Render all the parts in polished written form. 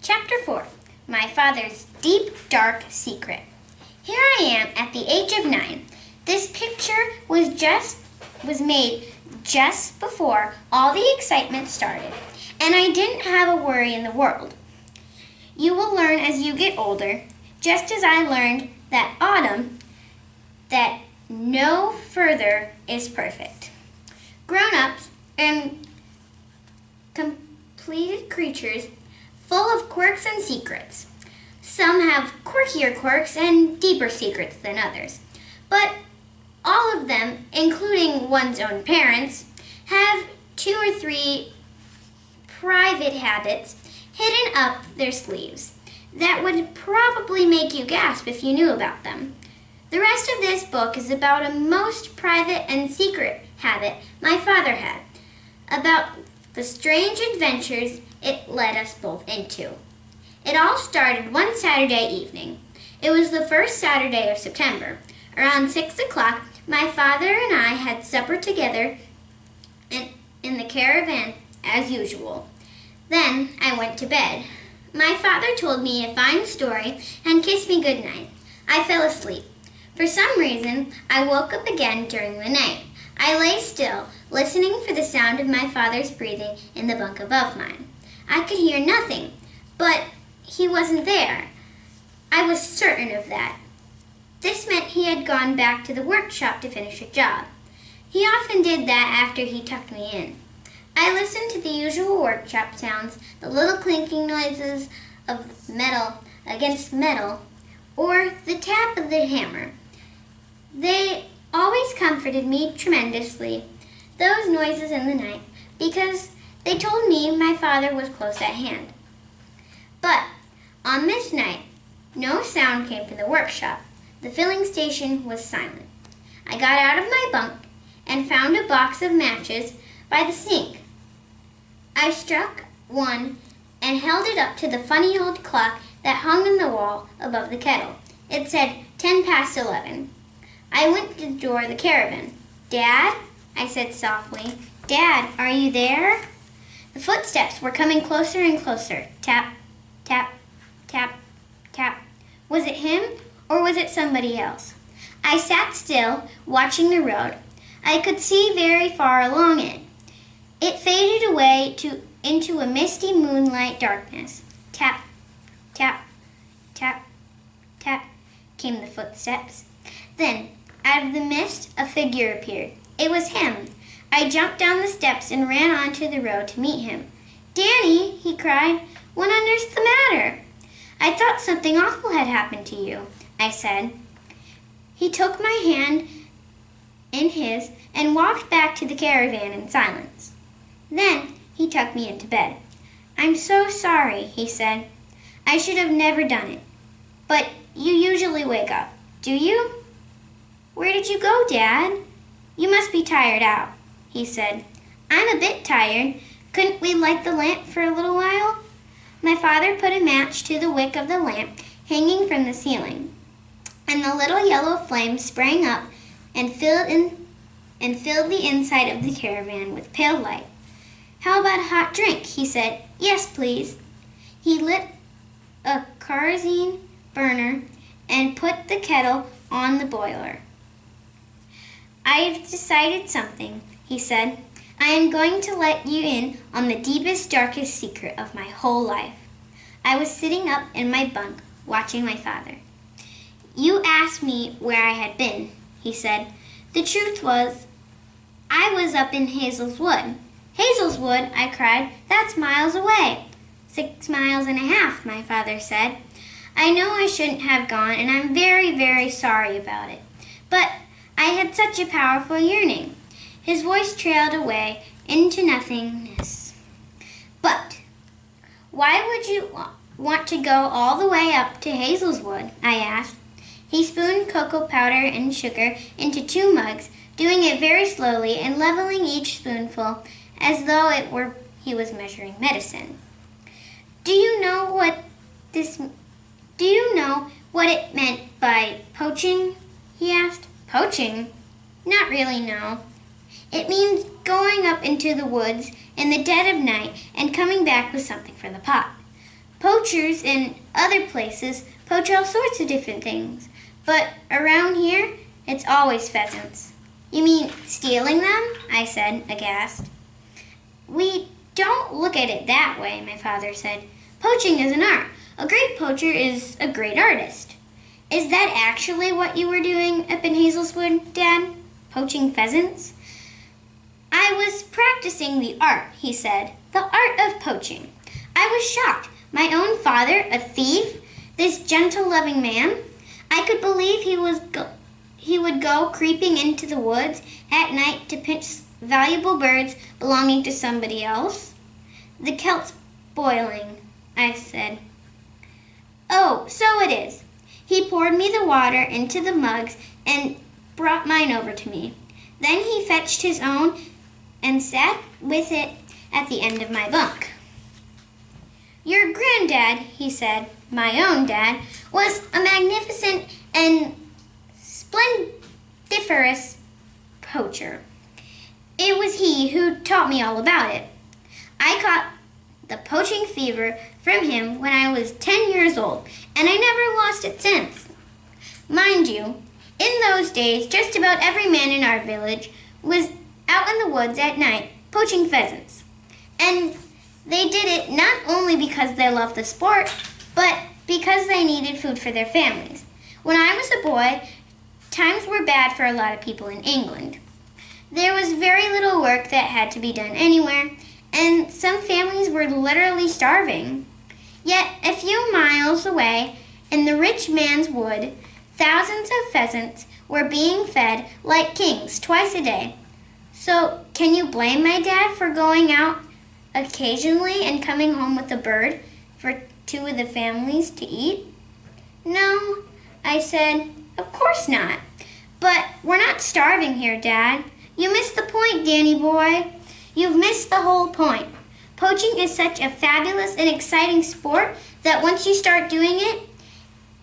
Chapter 4. My Father's Deep, Dark Secret. Here I am at the age of 9. This picture was made just before all the excitement started, and I didn't have a worry in the world. You will learn as you get older, just as I learned that autumn, that no further is perfect. Grown-ups and completed creatures full of quirks and secrets. Some have quirkier quirks and deeper secrets than others, but all of them, including one's own parents, have 2 or 3 private habits hidden up their sleeves that would probably make you gasp if you knew about them. The rest of this book is about a most private and secret habit my father had, about the strange adventures it led us both into. It all started one Saturday evening. It was the first Saturday of September. Around 6 o'clock, my father and I had supper together in the caravan as usual. Then I went to bed. My father told me a fine story and kissed me good night. I fell asleep. For some reason, I woke up again during the night. I lay still, listening for the sound of my father's breathing in the bunk above mine. I could hear nothing, but he wasn't there. I was certain of that. This meant he had gone back to the workshop to finish a job. He often did that after he tucked me in. I listened to the usual workshop sounds, the little clinking noises of metal against metal, or the tap of the hammer. They always comforted me tremendously, those noises in the night, because they told me my father was close at hand. But on this night, no sound came from the workshop. The filling station was silent. I got out of my bunk and found a box of matches by the sink. I struck one and held it up to the funny old clock that hung on the wall above the kettle. It said 11:10. I went to the door of the caravan. "Dad?" I said softly. "Dad, are you there?" The footsteps were coming closer and closer. Tap, tap, tap, tap. Was it him, or was it somebody else? I sat still, watching the road. I could see very far along it. It faded away into a misty moonlight darkness. Tap, tap, tap, tap, came the footsteps. Then, out of the mist, a figure appeared. It was him. I jumped down the steps and ran onto the road to meet him. "Danny," he cried, "what on earth's the matter?" "I thought something awful had happened to you," I said. He took my hand in his and walked back to the caravan in silence. Then he tucked me into bed. "I'm so sorry," he said. "I should have never done it. But you usually wake up, do you?" "Where did you go, Dad? You must be tired out," he said. "I'm a bit tired. Couldn't we light the lamp for a little while?" My father put a match to the wick of the lamp hanging from the ceiling, and the little yellow flame sprang up and filled the inside of the caravan with pale light. "How about a hot drink?" he said. "Yes, please." He lit a kerosene burner and put the kettle on the boiler. "I've decided something," he said. "I am going to let you in on the deepest, darkest secret of my whole life." I was sitting up in my bunk, watching my father. "You asked me where I had been," he said. "The truth was, I was up in Hazel's Wood." "Hazel's Wood," I cried. "That's miles away." 6 miles and a half, my father said. "I know I shouldn't have gone, and I'm very, very sorry about it. But I had such a powerful yearning." His voice trailed away into nothingness. "But why would you want to go all the way up to Hazel's Wood?" I asked. He spooned cocoa powder and sugar into 2 mugs, doing it very slowly and leveling each spoonful as though he was measuring medicine. Do you know what it meant by poaching?" he asked. "Poaching? Not really, no. It means going up into the woods in the dead of night and coming back with something for the pot. Poachers in other places poach all sorts of different things, but around here, it's always pheasants. You mean stealing them? I said, aghast. We don't look at it that way, my father said. Poaching is an art. A great poacher is a great artist. Is that actually what you were doing up in Hazelwood, Dad? Poaching pheasants? I was practicing the art, he said. The art of poaching. I was shocked. My own father, a thief, this gentle, loving man. I could believe he would go creeping into the woods at night to pinch valuable birds belonging to somebody else. The kelp's boiling, I said. Oh, so it is. He poured me the water into the mugs and brought mine over to me. Then he fetched his own and sat with it at the end of my bunk. Your granddad, he said, my own dad, was a magnificent and splendiferous poacher. It was he who taught me all about it. I caught the poaching fever from him when I was 10 years old, and I never lost it since. Mind you, in those days, just about every man in our village was out in the woods at night poaching pheasants. And they did it not only because they loved the sport, but because they needed food for their families. When I was a boy, times were bad for a lot of people in England. There was very little work that had to be done anywhere, and some families were literally starving. Yet, a few miles away, in the rich man's wood, thousands of pheasants were being fed like kings twice a day. So, can you blame my dad for going out occasionally and coming home with a bird for two of the families to eat? No, I said, of course not. But we're not starving here, Dad. You missed the point, Danny boy. You've missed the whole point. Poaching is such a fabulous and exciting sport that once you start doing it,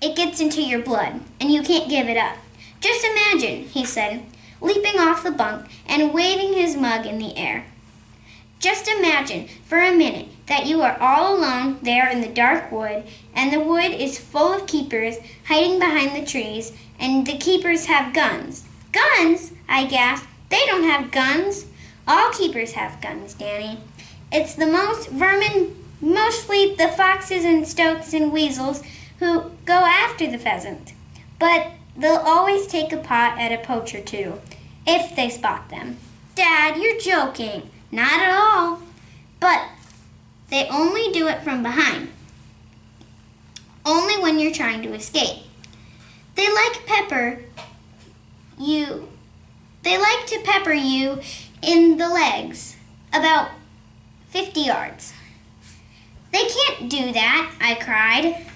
it gets into your blood, and you can't give it up. Just imagine, he said, leaping off the bunk and waving his mug in the air. Just imagine for a minute that you are all alone there in the dark wood, and the wood is full of keepers hiding behind the trees, and the keepers have guns. Guns? I gasped. They don't have guns. All keepers have guns, Danny. It's the most vermin, mostly the foxes and stoats and weasels who go after the pheasant. But they'll always take a pot at a poach or two, if they spot them. Dad, you're joking. Not at all. But they only do it from behind. Only when you're trying to escape. They like to pepper you in the legs, about 50 yards. They can't do that, I cried.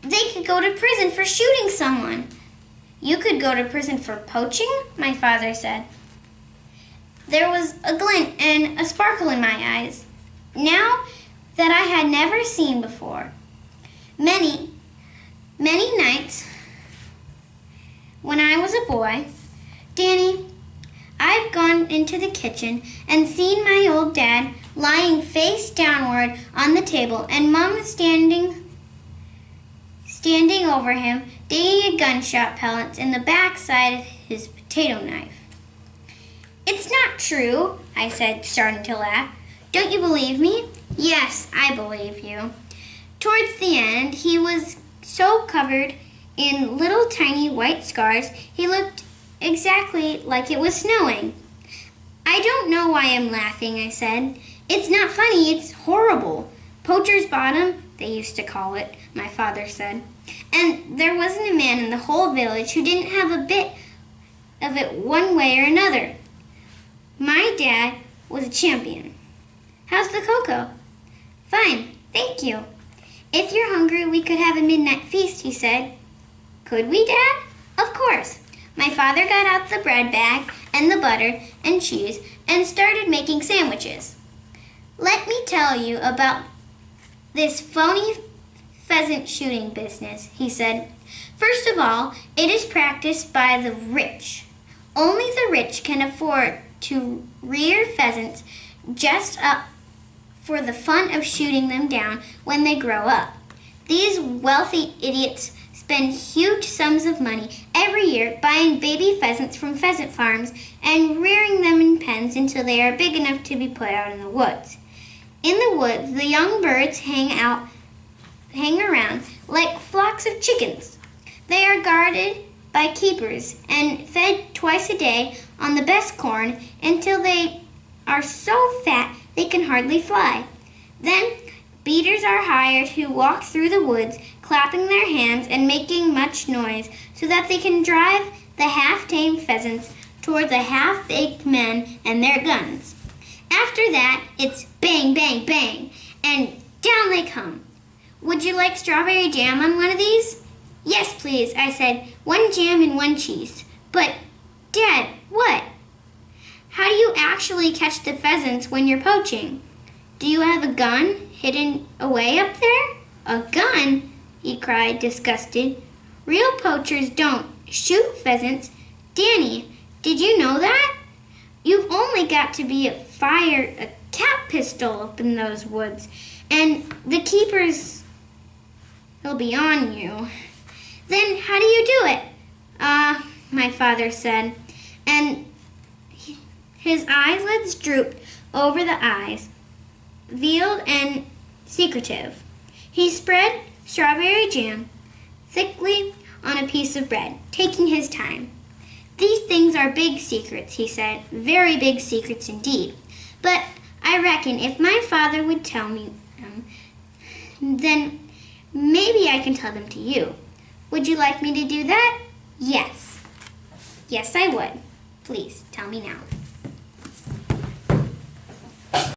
They could go to prison for shooting someone. You could go to prison for poaching, my father said. There was a glint and a sparkle in my eyes, now that I had never seen before. Many nights when I was a boy, Danny, I've gone into the kitchen and seen my old dad lying face downward on the table and Mom standing over him, digging a gunshot pellets in the backside of his potato knife. It's not true, I said, starting to laugh. Don't you believe me? Yes, I believe you. Towards the end, he was so covered in little tiny white scars, he looked exactly like it was snowing. I don't know why I'm laughing, I said. It's not funny, it's horrible. Poacher's Bottom, they used to call it, my father said. And there wasn't a man in the whole village who didn't have a bit of it one way or another. My dad was a champion. How's the cocoa? Fine, thank you. If you're hungry, we could have a midnight feast, he said. Could we, Dad? Of course. My father got out the bread bag and the butter and cheese and started making sandwiches. Let me tell you about this phony pheasant shooting business, he said. First of all, it is practiced by the rich. Only the rich can afford to rear pheasants just up for the fun of shooting them down when they grow up. These wealthy idiots spend huge sums of money every year buying baby pheasants from pheasant farms and rearing them in pens until they are big enough to be put out in the woods. In the woods, the young birds hang around like flocks of chickens. They are guarded by keepers and fed twice a day on the best corn until they are so fat they can hardly fly. Then beaters are hired who walk through the woods, clapping their hands and making much noise so that they can drive the half-tamed pheasants toward the half-baked men and their guns. After that, it's bang, bang, bang, and down they come. Would you like strawberry jam on one of these? Yes, please, I said. 1 jam and 1 cheese. But, Dad, what? How do you actually catch the pheasants when you're poaching? Do you have a gun hidden away up there? A gun? He cried, disgusted. Real poachers don't shoot pheasants. Danny, did you know that? You've only got to fire a cap pistol up in those woods, and the keepers will be on you. Then how do you do it? My father said, and his eyelids drooped over the eyes, veiled and secretive. He spread strawberry jam thickly on a piece of bread, taking his time. These things are big secrets, he said, very big secrets indeed. But I reckon if my father would tell me them, then maybe I can tell them to you. Would you like me to do that? Yes. Yes, I would. Please, tell me now.